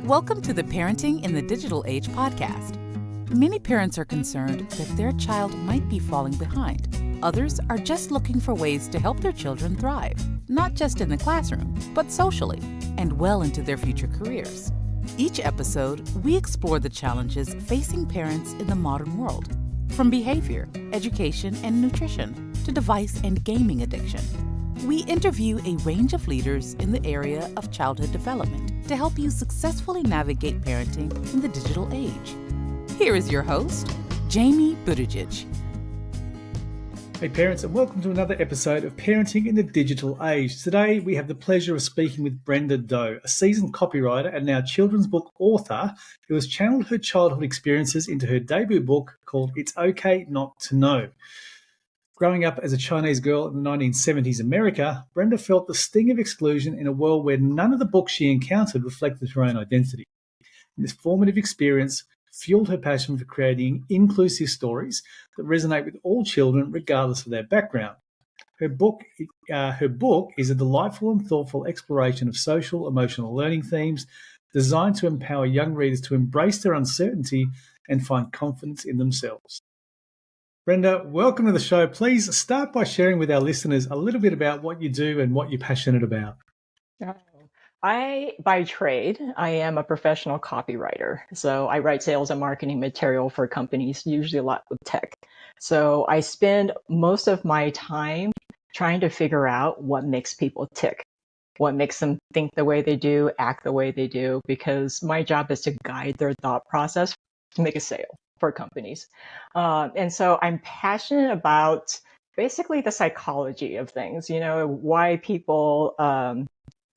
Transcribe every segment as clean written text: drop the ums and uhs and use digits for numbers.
Welcome to the Parenting in the Digital Age podcast. Many parents are concerned that their child might be falling behind. Others are just looking for ways to help their children thrive, not just in the classroom, but socially and well into their future careers. Each episode, we explore the challenges facing parents in the modern world, from behavior, education, and nutrition to device and gaming addiction. We interview a range of leaders in the area of childhood development to help you successfully navigate parenting in the digital age. Here is your host, Jamie Buttigieg. Hey parents, and welcome to another episode of Parenting in the Digital Age. Today we have the pleasure of speaking with Brenda Do, a seasoned copywriter and now children's book author who has channeled her childhood experiences into her debut book called It's Okay Not to Know. Growing up as a Chinese girl in the 1970s America, Brenda felt the sting of exclusion in a world where none of the books she encountered reflected her own identity. And this formative experience fueled her passion for creating inclusive stories that resonate with all children regardless of their background. Her book is a delightful and thoughtful exploration of social, emotional learning themes designed to empower young readers to embrace their uncertainty and find confidence in themselves. Brenda, welcome to the show. Please start by sharing with our listeners a little bit about what you do and what you're passionate about. By trade, I am a professional copywriter. So I write sales and marketing material for companies, usually a lot with tech. So I spend most of my time trying to figure out what makes people tick, what makes them think the way they do, act the way they do, because my job is to guide their thought process to make a sale for companies. And so I'm passionate about basically the psychology of things, why people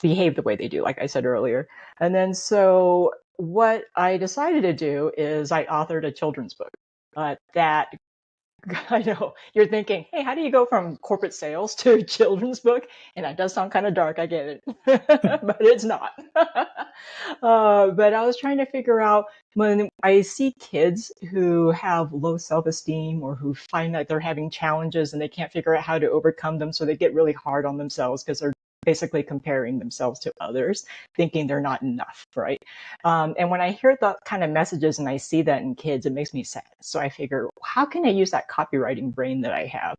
behave the way they do, like I said earlier. And then so what I decided to do is I authored a children's book that I know you're thinking, hey, how do you go from corporate sales to a children's book? And that does sound kind of dark, I get it, but it's not. But I was trying to figure out when I see kids who have low self-esteem or who find that they're having challenges and they can't figure out how to overcome them, so they get really hard on themselves because they're basically comparing themselves to others, thinking they're not enough, right? And when I hear that kind of messages and I see that in kids, it makes me sad. So I figure, how can I use that copywriting brain that I have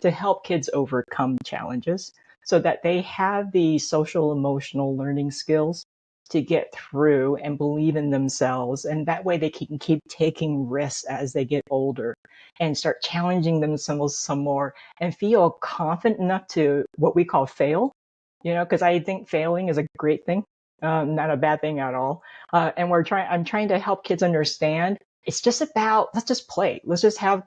to help kids overcome challenges so that they have the social emotional learning skills to get through and believe in themselves. And that way they can keep taking risks as they get older and start challenging themselves some more and feel confident enough to what we call fail. Because I think failing is a great thing, not a bad thing at all. And I'm trying to help kids understand it's just about, let's just play. Let's just have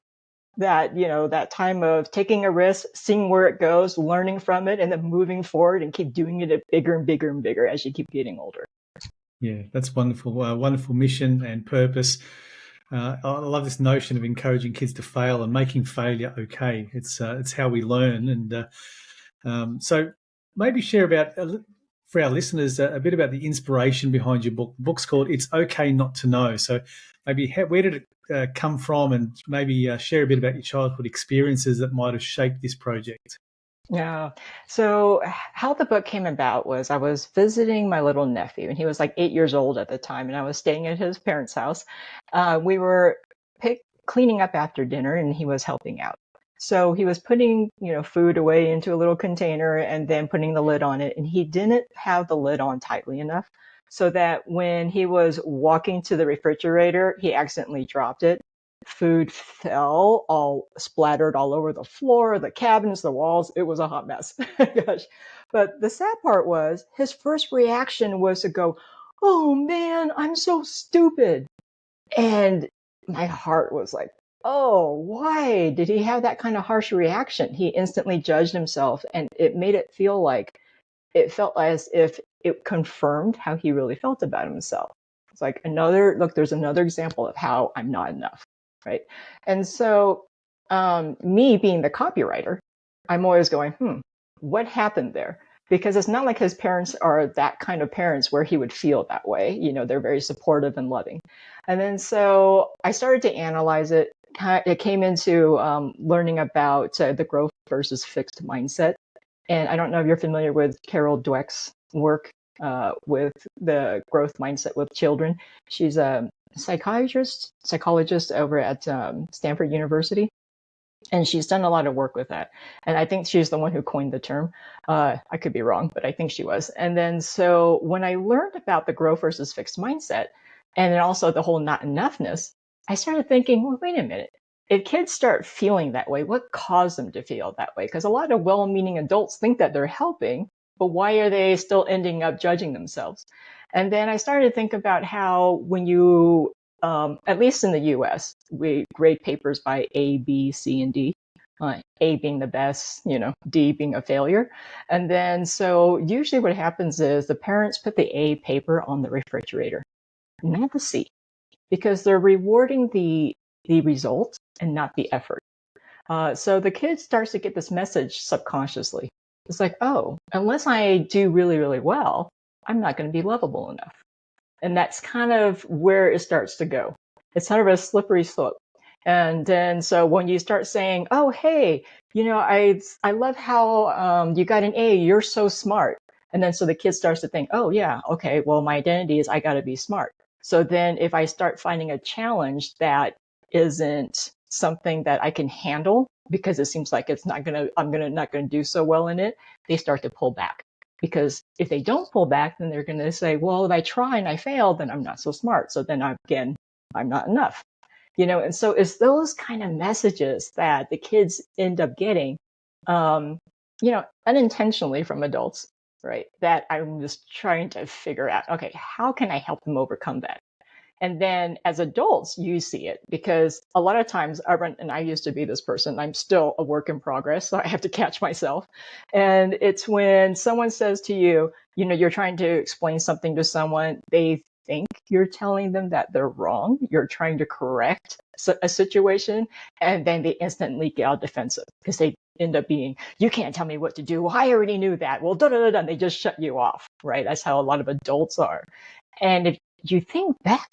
that, that time of taking a risk, seeing where it goes, learning from it, and then moving forward and keep doing it bigger and bigger and bigger as you keep getting older. Yeah, that's wonderful. Wonderful mission and purpose. I love this notion of encouraging kids to fail and making failure okay. It's how we learn. And so maybe share about, for our listeners, a bit about the inspiration behind your book. The book's called It's Okay Not to Know. So maybe where did it come from, and maybe share a bit about your childhood experiences that might have shaped this project. Yeah. So how the book came about was I was visiting my little nephew, and he was like 8 years old at the time, and I was staying at his parents' house. We were cleaning up after dinner, and he was helping out. So he was putting, food away into a little container and then putting the lid on it. And he didn't have the lid on tightly enough so that when he was walking to the refrigerator, he accidentally dropped it. Food fell, all splattered all over the floor, the cabinets, the walls. It was a hot mess. Gosh. But the sad part was his first reaction was to go, "Oh man, I'm so stupid." And my heart was like, oh, why did he have that kind of harsh reaction? He instantly judged himself, and it made it felt as if it confirmed how he really felt about himself. It's like there's another example of how I'm not enough, right? And so me being the copywriter, I'm always going, what happened there? Because it's not like his parents are that kind of parents where he would feel that way. They're very supportive and loving. And then so I started to analyze it. It came into learning about the growth versus fixed mindset. And I don't know if you're familiar with Carol Dweck's work. with the growth mindset with children. She's a psychologist over at Stanford University. And she's done a lot of work with that. And I think she's the one who coined the term. I could be wrong, but I think she was. And then so when I learned about the growth versus fixed mindset, and then also the whole not enoughness, I started thinking, well, wait a minute. If kids start feeling that way, what caused them to feel that way? Because a lot of well-meaning adults think that they're helping, but why are they still ending up judging themselves? And then I started to think about how when you at least in the US, we grade papers by A, B, C, and D. A being the best, D being a failure. And then so usually what happens is the parents put the A paper on the refrigerator, not the C, because they're rewarding the result and not the effort. So the kid starts to get this message subconsciously. It's like, oh, unless I do really, really well, I'm not going to be lovable enough. And that's kind of where it starts to go. It's kind of a slippery slope. And then so when you start saying, oh, hey, I love how you got an A, you're so smart. And then so the kid starts to think, oh, yeah, okay, well, my identity is I got to be smart. So then if I start finding a challenge that isn't something that I can handle because it seems like I'm not going to do so well in it, they start to pull back. Because if they don't pull back, then they're going to say, well, if I try and I fail, then I'm not so smart. So then I'm not enough. And so it's those kind of messages that the kids end up getting, unintentionally from adults, right? That I'm just trying to figure out, okay, how can I help them overcome that? And then as adults, you see it because a lot of times I used to be this person. I'm still a work in progress, so I have to catch myself. And it's when someone says to you, you're trying to explain something to someone, they think you're telling them that they're wrong. You're trying to correct a situation, and then they instantly get all defensive because they end up being, you can't tell me what to do. Well, I already knew that. Well, and they just shut you off, right? That's how a lot of adults are. And if you think back,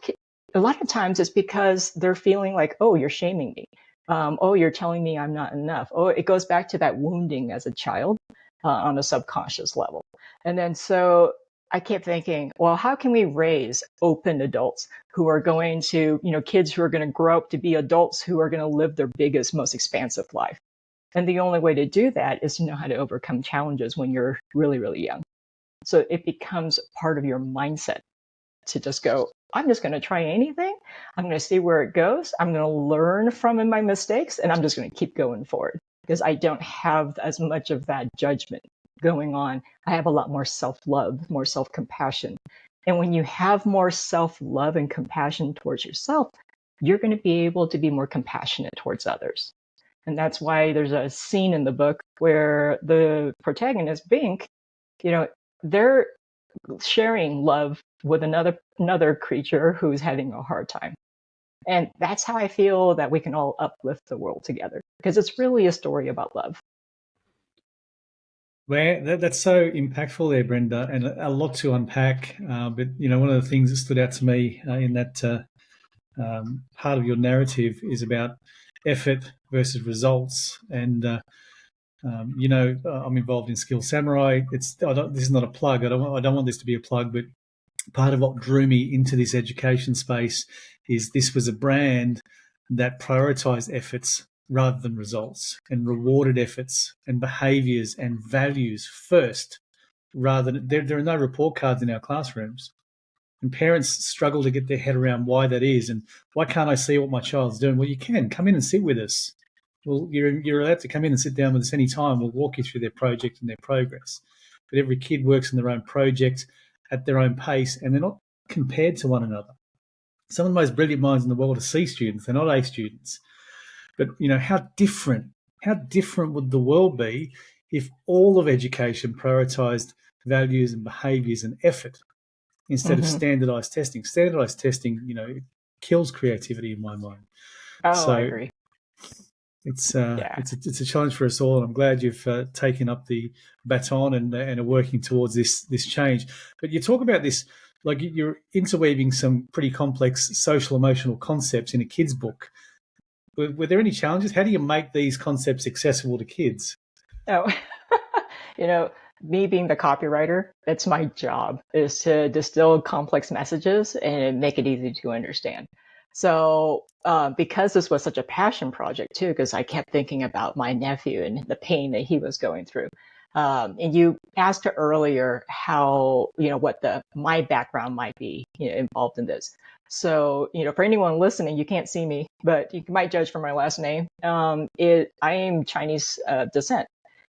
a lot of times it's because they're feeling like, oh, you're shaming me. Oh, you're telling me I'm not enough. Oh, it goes back to that wounding as a child on a subconscious level. And then so I kept thinking, well, how can we raise open adults who are going to, kids who are going to grow up to be adults who are going to live their biggest, most expansive life? And the only way to do that is to know how to overcome challenges when you're really, really young. So it becomes part of your mindset to just go, I'm just going to try anything. I'm going to see where it goes. I'm going to learn from my mistakes, and I'm just going to keep going forward because I don't have as much of that judgment going on. I have a lot more self-love, more self-compassion. And when you have more self-love and compassion towards yourself, you're going to be able to be more compassionate towards others. And that's why there's a scene in the book where the protagonist, Bink, they're sharing love with another creature who's having a hard time. And that's how I feel that we can all uplift the world together, because it's really a story about love. Well, that's so impactful there, Brenda, and a lot to unpack. But one of the things that stood out to me in that part of your narrative is about effort versus results. And I'm involved in Skill Samurai. This is not a plug. I don't want this to be a plug, but part of what drew me into this education space is this was a brand that prioritized efforts rather than results and rewarded efforts and behaviors and values first, rather than there are no report cards in our classrooms. And parents struggle to get their head around why that is and why can't I see what my child's doing? Well, you can. Come in and sit with us. Well, you're allowed to come in and sit down with us anytime. We'll walk you through their project and their progress. But every kid works in their own project at their own pace, and they're not compared to one another. Some of the most brilliant minds in the world are C students. They're not A students. But, how different would the world be if all of education prioritized values and behaviors and effort instead of standardized testing? Standardized testing, kills creativity in my mind. Oh, I agree. It's a challenge for us all, and I'm glad you've taken up the baton and are working towards this change. But you talk about this, like you're interweaving some pretty complex social emotional concepts in a kid's book. Were there any challenges? How do you make these concepts accessible to kids? Oh, me being the copywriter, it's my job is to distill complex messages and make it easy to understand. So because this was such a passion project too, because I kept thinking about my nephew and the pain that he was going through. And you asked earlier how, what my background might be, involved in this. So, for anyone listening, you can't see me, but you might judge from my last name. I am Chinese descent,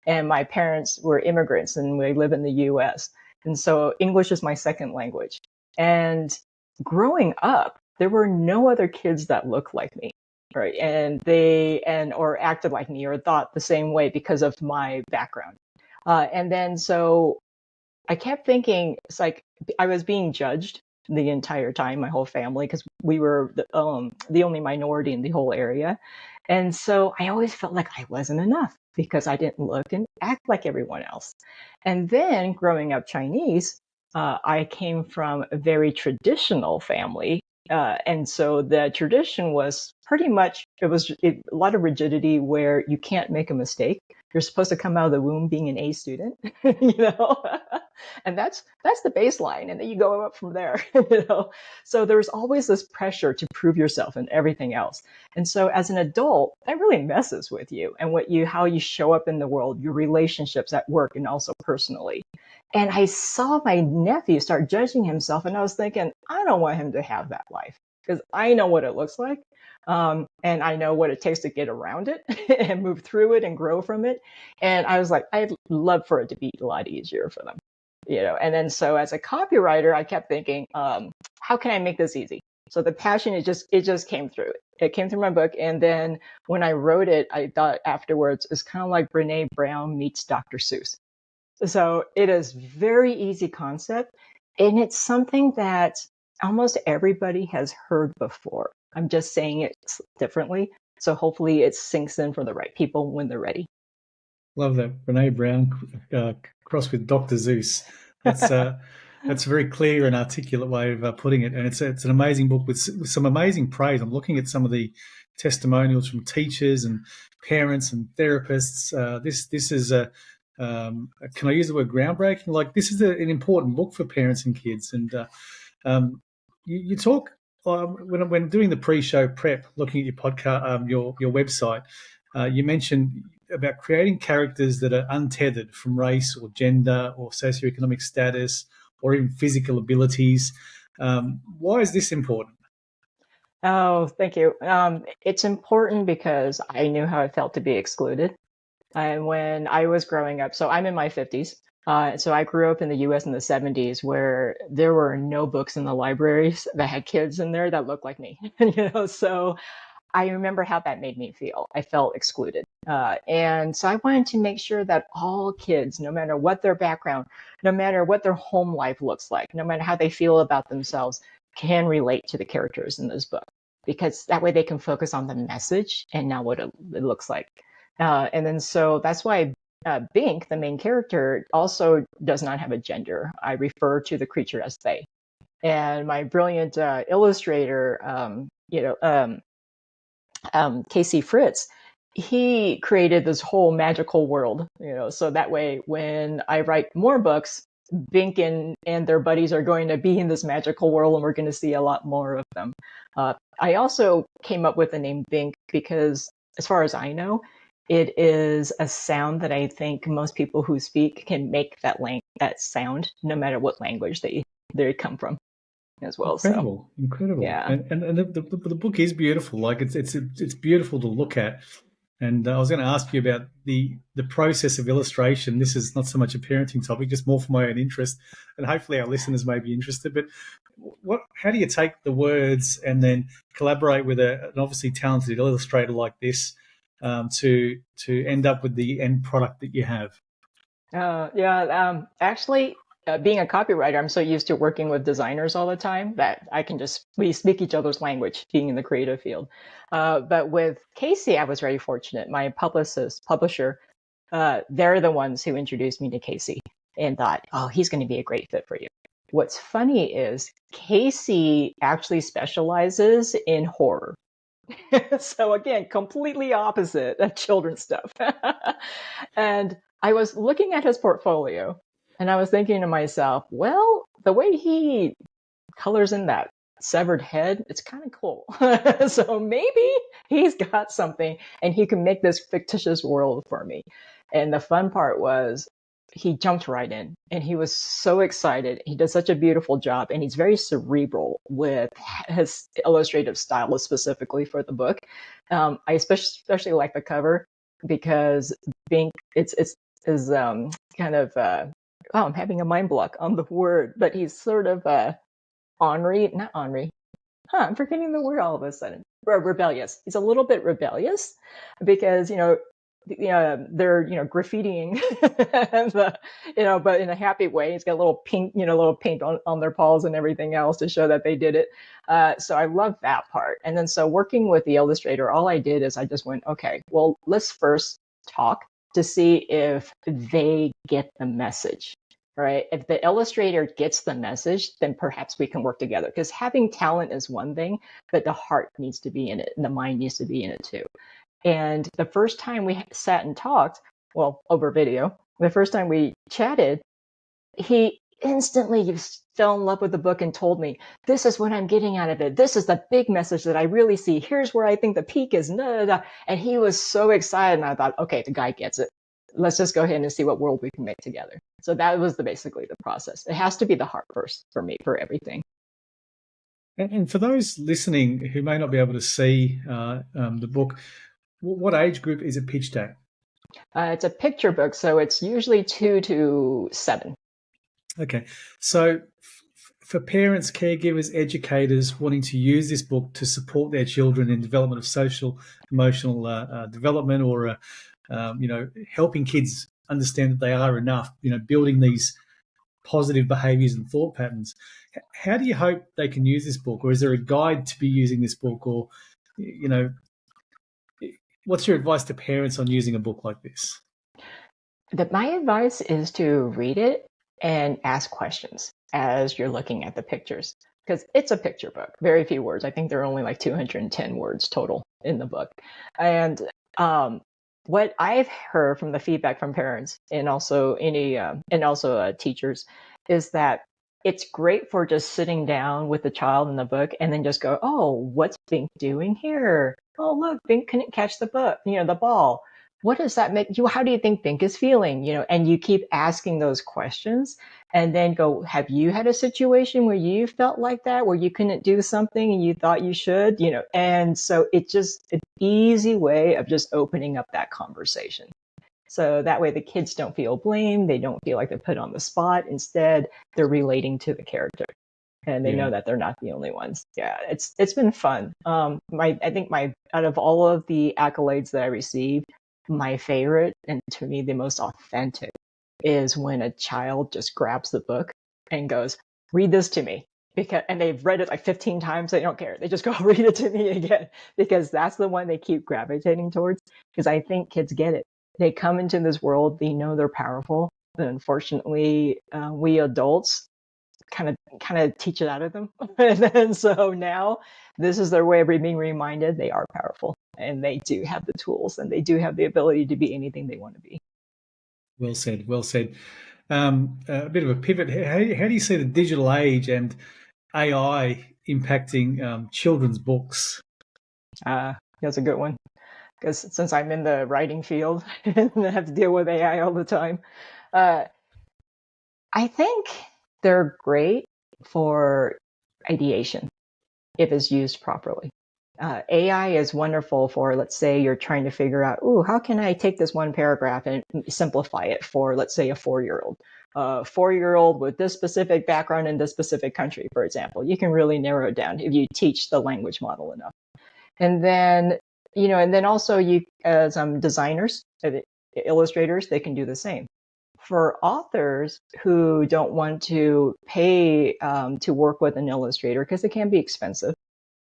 and my parents were immigrants, and we live in the U.S. And so English is my second language. And growing up, there were no other kids that looked like me, right? And or acted like me or thought the same way because of my background. And then so I kept thinking, it's like I was being judged the entire time, my whole family, because we were the only minority in the whole area. And so I always felt like I wasn't enough because I didn't look and act like everyone else. And then growing up Chinese, I came from a very traditional family. And so the tradition was pretty much, a lot of rigidity where you can't make a mistake. You're supposed to come out of the womb being an A student, you know, and that's the baseline. And then you go up from there, you know. So there's always this pressure to prove yourself and everything else. And so as an adult, that really messes with you and how you show up in the world, your relationships at work and also personally. And I saw my nephew start judging himself, and I was thinking, I don't want him to have that life because I know what it looks like. And I know what it takes to get around it and move through it and grow from it. And I was like, I'd love for it to be a lot easier for them, you know. And then so as a copywriter, I kept thinking, how can I make this easy? So the passion, it just came through. It came through my book. And then when I wrote it, I thought afterwards, it's kind of like Brene Brown meets Dr. Seuss. So it is very easy concept, and it's something that almost everybody has heard before. I'm just saying it differently. So hopefully it sinks in for the right people when they're ready. Love that. Brene Brown crossed with Dr. Seuss. That's a very clear and articulate way of putting it. And it's an amazing book with some amazing praise. I'm looking at some of the testimonials from teachers and parents and therapists. This is can I use the word groundbreaking? Like, this is an important book for parents and kids. And you talk when doing the pre-show prep, looking at your podcast, your website. You mentioned about creating characters that are untethered from race or gender or socioeconomic status or even physical abilities. Why is this important? Oh, thank you. It's important because I knew how it felt to be excluded. And when I was growing up, so I'm in my 50s. So I grew up in the US in the 70s where there were no books in the libraries that had kids in there that looked like me. You know, so I remember how that made me feel. I felt excluded. And so I wanted to make sure that all kids, no matter what their background, no matter what their home life looks like, no matter how they feel about themselves, can relate to the characters in this book. Because that way they can focus on the message and not what it looks like. And then so that's why Bink, the main character, also does not have a gender. I refer to the creature as they. And my brilliant illustrator, Casey Fritz, he created this whole magical world, you know, so that way when I write more books, Bink and their buddies are going to be in this magical world, and we're going to see a lot more of them. I also came up with the name Bink because, as far as I know, it is a sound that I think most people who speak can make that sound, no matter what language they come from, as well. Incredible. Yeah. And the book is beautiful. Like it's beautiful to look at. And I was going to ask you about the process of illustration. This is not so much a parenting topic, just more for my own interest, and hopefully our listeners may be interested. But how do you take the words and then collaborate with an obviously talented illustrator like this to end up with the end product that you have? Actually, being a copywriter, I'm so used to working with designers all the time that we speak each other's language, being in the creative field. But with Casey, I was very fortunate. My publisher, they're the ones who introduced me to Casey and thought, oh, he's going to be a great fit for you. What's funny is Casey actually specializes in horror. So again, completely opposite of children's stuff. And I was looking at his portfolio and I was thinking to myself, well, the way he colors in that severed head, it's kind of cool. So maybe he's got something and he can make this fictitious world for me. And the fun part was he jumped right in and he was so excited. He does such a beautiful job and he's very cerebral with his illustrative style specifically for the book. I especially like the cover because Bink, it's is kind of oh, I'm having a mind block on the word, but he's sort of not ornery. I'm forgetting the word all of a sudden. Rebellious. He's a little bit rebellious because, they're, graffitiing, but in a happy way. He's got a little pink, little paint on their paws and everything else to show that they did it. So I love that part. And then so working with the illustrator, all I did is I just went, okay, well, let's first talk to see if they get the message. Right. If the illustrator gets the message, then perhaps we can work together because having talent is one thing, but the heart needs to be in it and the mind needs to be in it too. And the first time we sat and talked, well, over video, the first time we chatted, he instantly fell in love with the book and told me, this is what I'm getting out of it. This is the big message that I really see. Here's where I think the peak is. And he was so excited. And I thought, okay, the guy gets it. Let's just go ahead and see what world we can make together. So that was basically the process. It has to be the heart first for me, for everything. And for those listening who may not be able to see the book, what age group is it pitched at? It's a picture book, so it's usually 2 to 7. Okay. So for parents, caregivers, educators wanting to use this book to support their children in development of social, emotional development or helping kids understand that they are enough, building these positive behaviors and thought patterns. How do you hope they can use this book? Or is there a guide to be using this book? Or, what's your advice to parents on using a book like this? My advice is to read it and ask questions as you're looking at the pictures because it's a picture book, very few words. I think there are only like 210 words total in the book. And what I've heard from the feedback from parents and also teachers is that it's great for just sitting down with the child in the book and then just go, oh, what's Bink doing here? Oh, look, Bink couldn't catch the ball. What does that make you? How do you think Bink is feeling? And you keep asking those questions and then go, have you had a situation where you felt like that, where you couldn't do something and you thought you should, and so it's just an easy way of just opening up that conversation. So that way the kids don't feel blamed. They don't feel like they're put on the spot. Instead, they're relating to the character and they know that they're not the only ones. Yeah, it's been fun. I think out of all of the accolades that I received, my favorite and to me the most authentic is when a child just grabs the book and goes, read this to me. And they've read it like 15 times. They don't care. They just go read it to me again because that's the one they keep gravitating towards because I think kids get it. They come into this world, they know they're powerful. But unfortunately, we adults kind of teach it out of them. And so now this is their way of being reminded they are powerful and they do have the tools and they do have the ability to be anything they want to be. Well said. Well said. A bit of a pivot. How do you see the digital age and AI impacting children's books? That's a good one. Because since I'm in the writing field and I have to deal with AI all the time, I think they're great for ideation if it's used properly. AI is wonderful for, let's say you're trying to figure out, how can I take this one paragraph and simplify it for, let's say, a 4-year-old. 4-year-old with this specific background in this specific country, for example. You can really narrow it down if you teach the language model enough. And then, also you as designers, illustrators, they can do the same. For authors who don't want to pay to work with an illustrator because it can be expensive,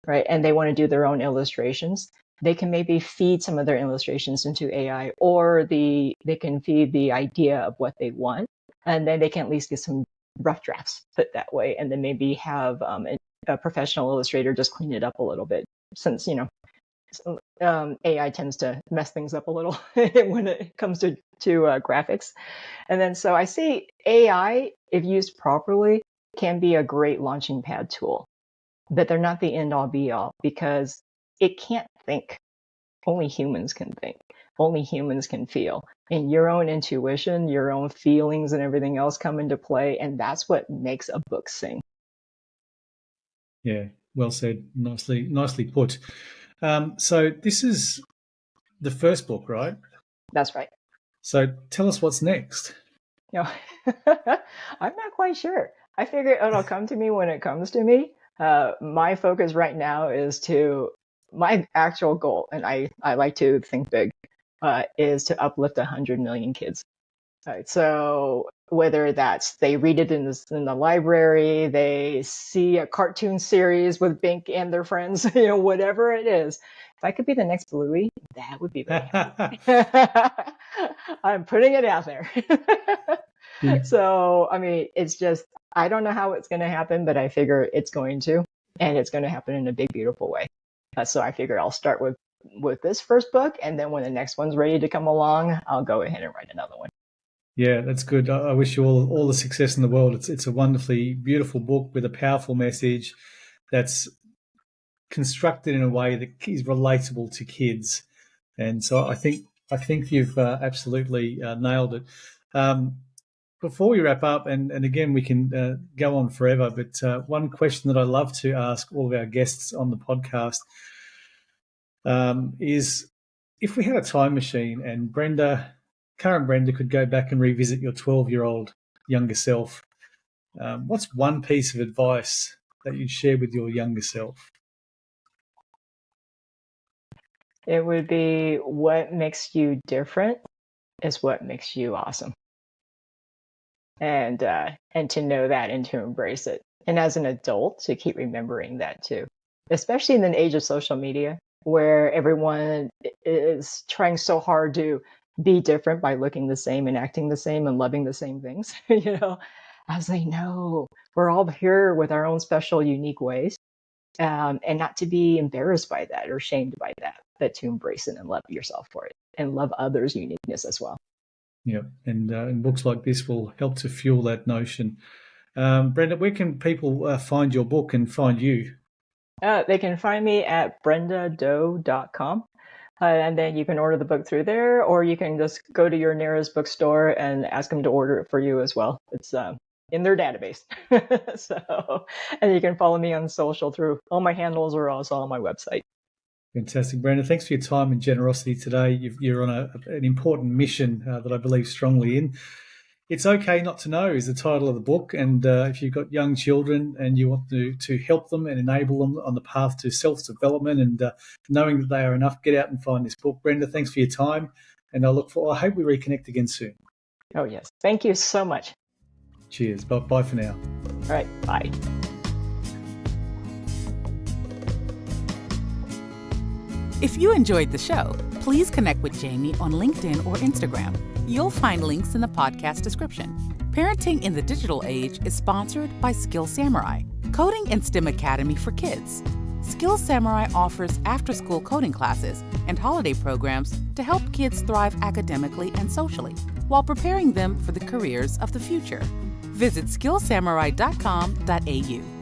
right? And they want to do their own illustrations, they can maybe feed some of their illustrations into AI, or they can feed the idea of what they want, and then they can at least get some rough drafts put that way, and then maybe have a professional illustrator just clean it up a little bit, since AI tends to mess things up a little when it comes to graphics. And then so I see AI, if used properly, can be a great launching pad tool, but they're not the end all be all because it can't think. Only humans can think. Only humans can feel. And your own intuition, your own feelings and everything else come into play. And that's what makes a book sing. Yeah, well said. Nicely put. So this is the first book, right? That's right. So tell us what's next. You know, I'm not quite sure. I figure it'll come to me when it comes to me. My focus right now is my actual goal, and I like to think big, is to uplift 100 million kids. Right. So whether that's they read it in the library, they see a cartoon series with Bink and their friends, whatever it is. If I could be the next Bluey, that would be very I'm putting it out there. Yeah. So, I mean, it's just, I don't know how it's going to happen, but I figure it's going to, and it's going to happen in a big, beautiful way. So I figure I'll start with this first book, and then when the next one's ready to come along, I'll go ahead and write another one. Yeah, that's good. I wish you all the success in the world. It's a wonderfully beautiful book with a powerful message that's constructed in a way that is relatable to kids. And so I think you've absolutely nailed it. Before we wrap up, and again, we can go on forever, but one question that I love to ask all of our guests on the podcast is, if we had a time machine and current Brenda could go back and revisit your 12-year-old younger self, what's one piece of advice that you'd share with your younger self? It would be, what makes you different is what makes you awesome. And to know that and to embrace it. And as an adult, to keep remembering that too, especially in the age of social media, where everyone is trying so hard to be different by looking the same and acting the same and loving the same things. I was like, no, we're all here with our own special, unique ways, and not to be embarrassed by that or shamed by that, but to embrace it and love yourself for it and love others' uniqueness as well. Yeah, and books like this will help to fuel that notion. Brenda, where can people find your book and find you? They can find me at brendado.com. And then you can order the book through there, or you can just go to your nearest bookstore and ask them to order it for you as well. It's in their database. And you can follow me on social through all my handles are also on my website. Fantastic, Brenda. Thanks for your time and generosity today. You're on an important mission that I believe strongly in. It's Okay Not to Know is the title of the book. And if you've got young children and you want to help them and enable them on the path to self-development and knowing that they are enough, get out and find this book. Brenda, thanks for your time. And I hope we reconnect again soon. Oh, yes. Thank you so much. Cheers. Bye for now. All right. Bye. If you enjoyed the show, please connect with Jamie on LinkedIn or Instagram. You'll find links in the podcast description. Parenting in the Digital Age is sponsored by Skill Samurai, Coding and STEM Academy for Kids. Skill Samurai offers after-school coding classes and holiday programs to help kids thrive academically and socially while preparing them for the careers of the future. Visit skillsamurai.com.au.